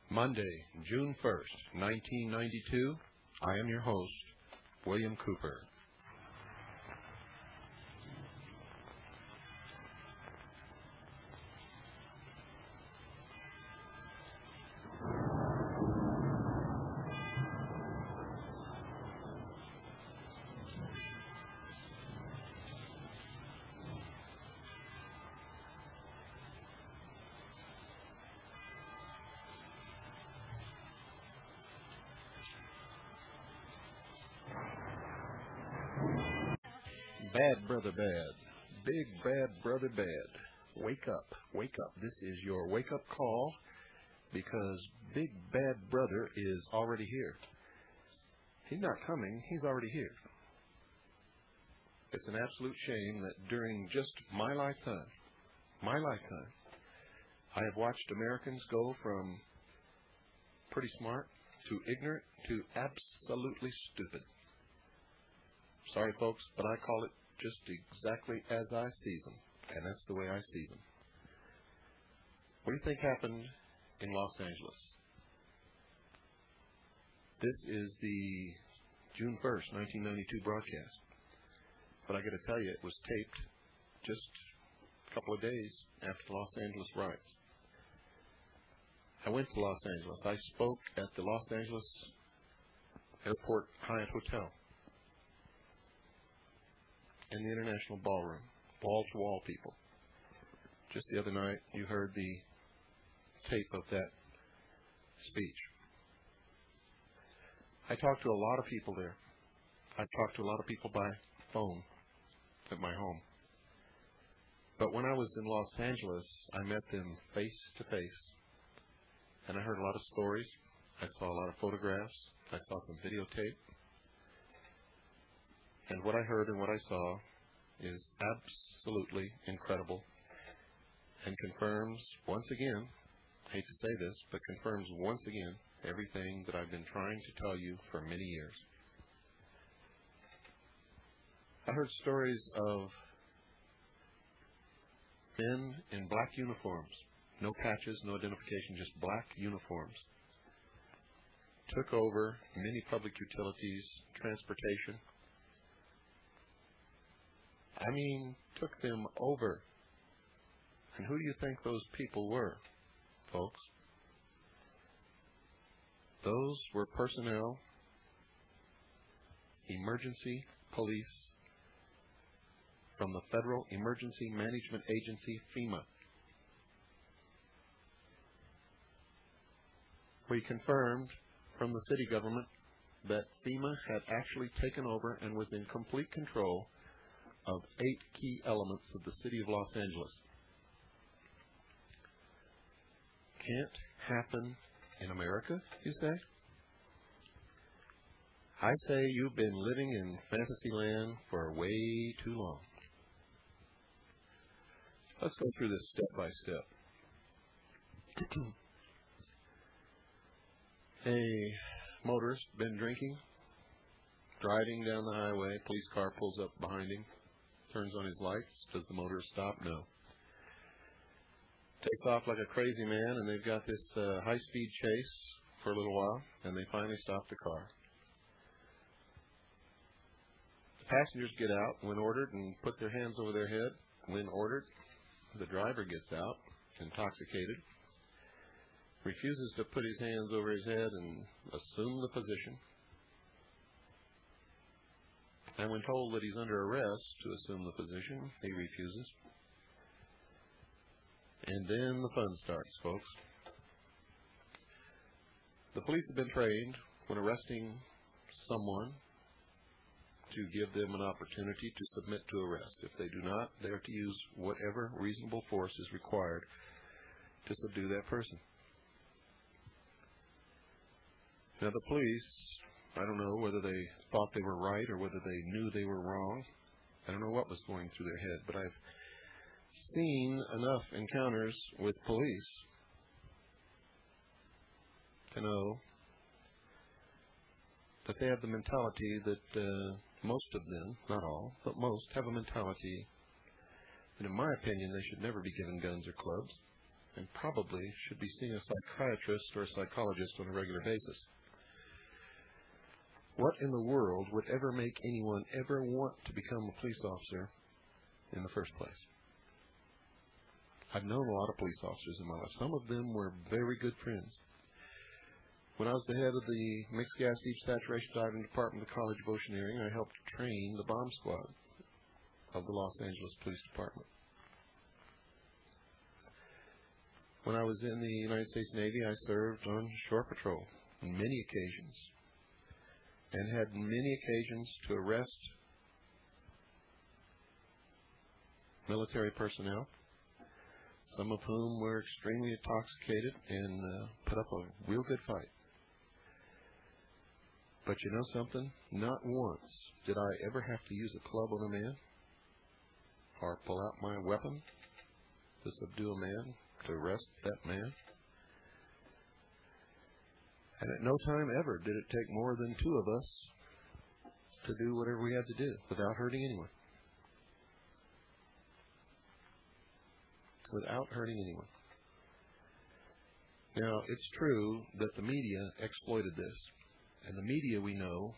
Monday, June 1st, 1992. I am your host, William Cooper. Bad brother bad. Big bad brother bad. Wake up. Wake up. This is your wake-up call because big bad brother is already here. He's not coming. He's already here. It's an absolute shame that during just my lifetime, I have watched Americans go from pretty smart to ignorant to absolutely stupid. Sorry, folks, but I call it just exactly as I sees them, and that's the way I sees them. What do you think happened in Los Angeles? This is the June 1st, 1992 broadcast, but I got to tell you, it was taped just a couple of days after the Los Angeles riots. I went to Los Angeles. I spoke at the Los Angeles Airport Hyatt Hotel in the International Ballroom, wall-to-wall people. Just the other night, you heard the tape of that speech. I talked to a lot of people there. I talked to a lot of people by phone at my home. But when I was in Los Angeles, I met them face to face. And I heard a lot of stories. I saw a lot of photographs. I saw some videotape. And what I heard and what I saw is absolutely incredible and confirms once again, I hate to say this, but confirms once again everything that I've been trying to tell you for many years. I heard stories of men in black uniforms, no patches, no identification, just black uniforms, took over many public utilities, transportation. I mean, took them over. And who do you think those people were, folks? Those were personnel, emergency police from the Federal Emergency Management Agency, FEMA. We confirmed from the city government that FEMA had actually taken over and was in complete control of 8 key elements of the city of Los Angeles. Can't happen in America, you say? I say you've been living in fantasy land for way too long. Let's go through this step by step. A motorist been drinking, driving down the highway, police car pulls up behind him, turns on his lights. Does the motorist stop? No. Takes off like a crazy man, and they've got this high-speed chase for a little while, and they finally stop the car. The passengers get out when ordered and put their hands over their head when ordered. The driver gets out, intoxicated, refuses to put his hands over his head and assume the position. And when told that he's under arrest to assume the position, he refuses. And then the fun starts, folks. The police have been trained when arresting someone to give them an opportunity to submit to arrest. If they do not, they are to use whatever reasonable force is required to subdue that person. Now the police, I don't know whether they thought they were right or whether they knew they were wrong. I don't know what was going through their head, but I've seen enough encounters with police to know that they have the mentality that most of them, not all, but most, have a mentality that, in my opinion, they should never be given guns or clubs, and probably should be seeing a psychiatrist or a psychologist on a regular basis. What in the world would ever make anyone ever want to become a police officer in the first place? I've known a lot of police officers in my life. Some of them were very good friends. When I was the head of the Mixed Gas Deep Saturation Diving Department of the College of Oceaneering, I helped train the bomb squad of the Los Angeles Police Department. When I was in the United States Navy, I served on shore patrol on many occasions and had many occasions to arrest military personnel, some of whom were extremely intoxicated and put up a real good fight. But you know something? Not once did I ever have to use a club on a man or pull out my weapon to subdue a man, to arrest that man. And at no time ever did it take more than two of us to do whatever we had to do without hurting anyone. Without hurting anyone. Now, it's true that the media exploited this. And the media, we know,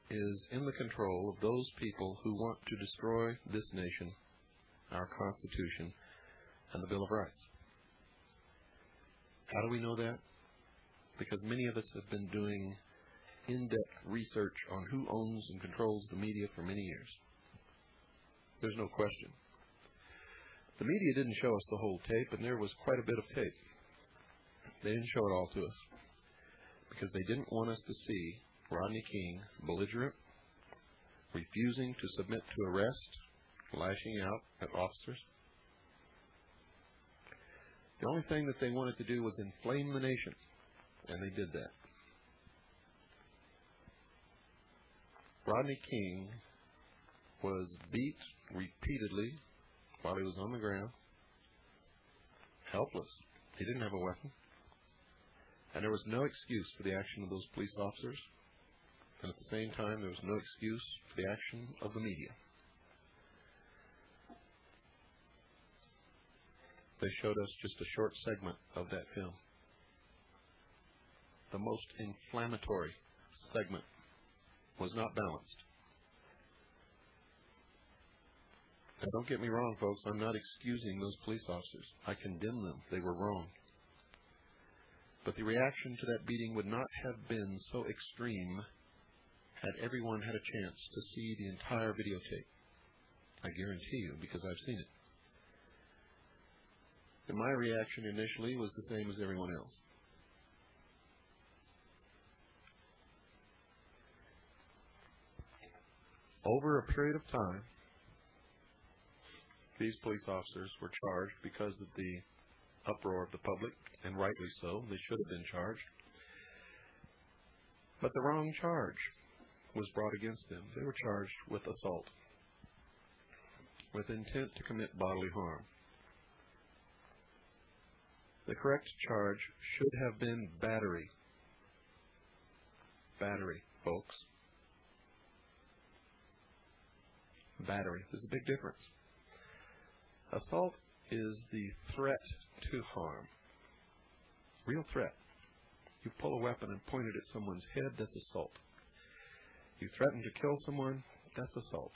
is in the control of those people who want to destroy this nation, our Constitution, and the Bill of Rights. How do we know that? Because many of us have been doing in-depth research on who owns and controls the media for many years. There's no question. The media didn't show us the whole tape, and there was quite a bit of tape. They didn't show it all to us because they didn't want us to see Rodney King belligerent, refusing to submit to arrest, lashing out at officers. The only thing that they wanted to do was inflame the nation, and they did that. Rodney King was beat repeatedly while he was on the ground, helpless. He didn't have a weapon. And there was no excuse for the action of those police officers. And at the same time, there was no excuse for the action of the media. They showed us just a short segment of that film. The most inflammatory segment was not balanced. Now, don't get me wrong, folks. I'm not excusing those police officers. I condemn them. They were wrong. But the reaction to that beating would not have been so extreme had everyone had a chance to see the entire videotape. I guarantee you, because I've seen it. And my reaction initially was the same as everyone else. Over a period of time, these police officers were charged because of the uproar of the public, and rightly so. They should have been charged. But the wrong charge was brought against them. They were charged with assault, with intent to commit bodily harm. The correct charge should have been battery. Battery, folks. Battery. There's a big difference. Assault is the threat to harm. Real threat. You pull a weapon and point it at someone's head, that's assault. You threaten to kill someone, that's assault.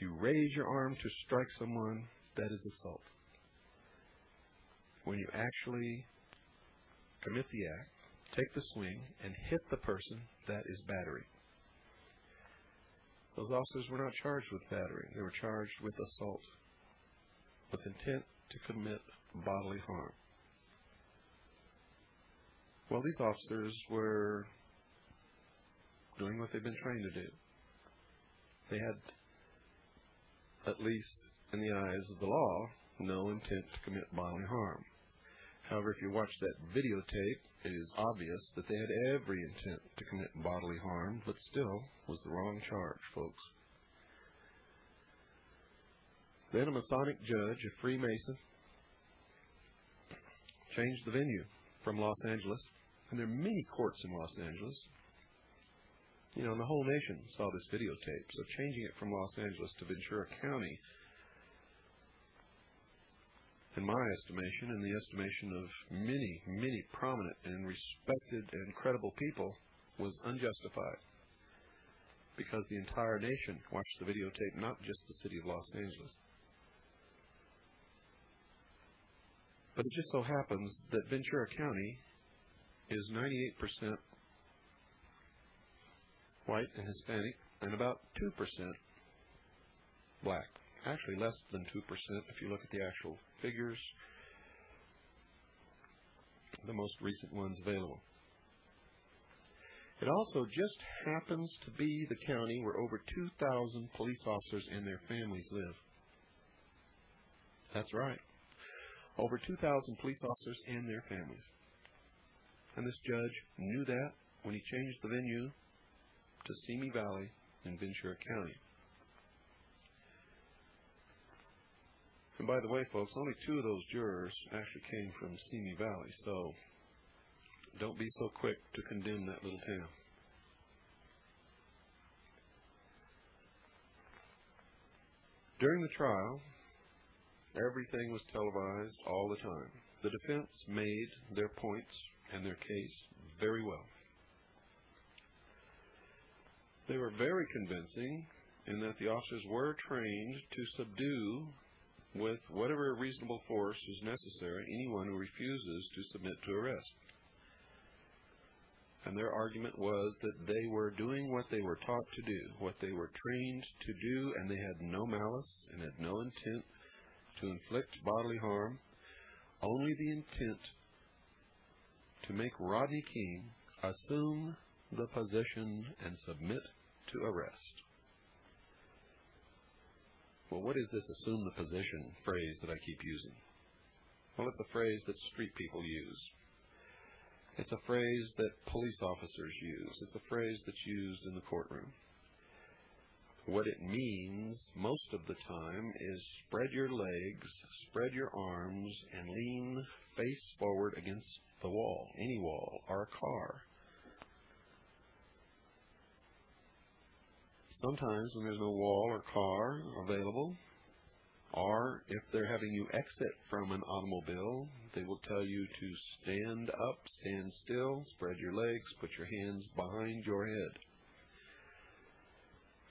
You raise your arm to strike someone, that is assault. When you actually commit the act, take the swing, and hit the person, that is battery. Those officers were not charged with battery. They were charged with assault, with intent to commit bodily harm. Well, these officers were doing what they've been trained to do. They had, at least in the eyes of the law, no intent to commit bodily harm. However, if you watch that videotape, it is obvious that they had every intent to commit bodily harm, but still was the wrong charge, folks. Then a Masonic judge, a Freemason, changed the venue from Los Angeles, and there are many courts in Los Angeles. And the whole nation saw this videotape, so changing it from Los Angeles to Ventura County, in my estimation, and the estimation of many, many prominent and respected and credible people, was unjustified. Because the entire nation watched the videotape, not just the city of Los Angeles. But it just so happens that Ventura County is 98% white and Hispanic, and about 2% black. Actually, less than 2% if you look at the actual figures, the most recent ones available. It also just happens to be the county where over 2,000 police officers and their families live. That's right. Over 2,000 police officers and their families. And this judge knew that when he changed the venue to Simi Valley in Ventura County. And by the way, folks, only 2 of those jurors actually came from Simi Valley, so don't be so quick to condemn that little town. During the trial, everything was televised all the time. The defense made their points and their case very well. They were very convincing in that the officers were trained to subdue with whatever reasonable force is necessary anyone who refuses to submit to arrest. And their argument was that they were doing what they were taught to do, what they were trained to do, and they had no malice and had no intent to inflict bodily harm, only the intent to make Rodney King assume the position and submit to arrest. Well, what is this assume the position phrase that I keep using? Well, it's a phrase that street people use. It's a phrase that police officers use. It's a phrase that's used in the courtroom. What it means most of the time is spread your legs, spread your arms, and lean face forward against the wall, any wall, or a car. Sometimes when there's no wall or car available, or if they're having you exit from an automobile, they will tell you to stand up, stand still, spread your legs, put your hands behind your head.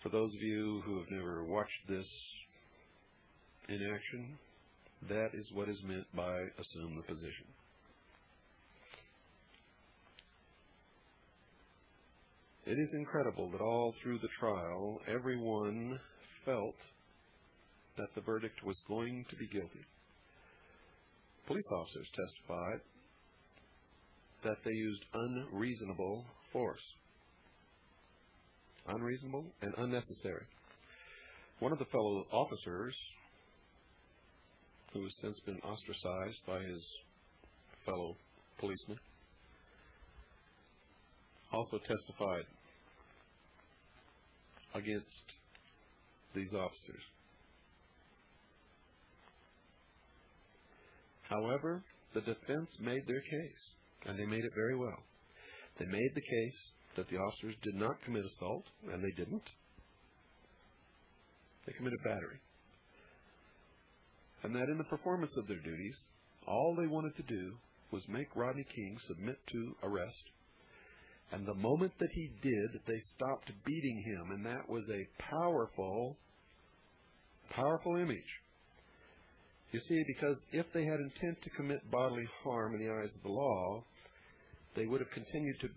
For those of you who have never watched this in action, that is what is meant by assume the position. It is incredible that all through the trial, everyone felt that the verdict was going to be guilty. Police officers testified that they used unreasonable force. Unreasonable and unnecessary. One of the fellow officers, who has since been ostracized by his fellow policemen, also testified against these officers. However, the defense made their case, and they made it very well. They made the case that the officers did not commit assault, and they didn't. They committed battery. And that in the performance of their duties, all they wanted to do was make Rodney King submit to arrest. And the moment that he did, they stopped beating him, and that was a powerful, powerful image. You see, because if they had intent to commit bodily harm in the eyes of the law, they would have continued to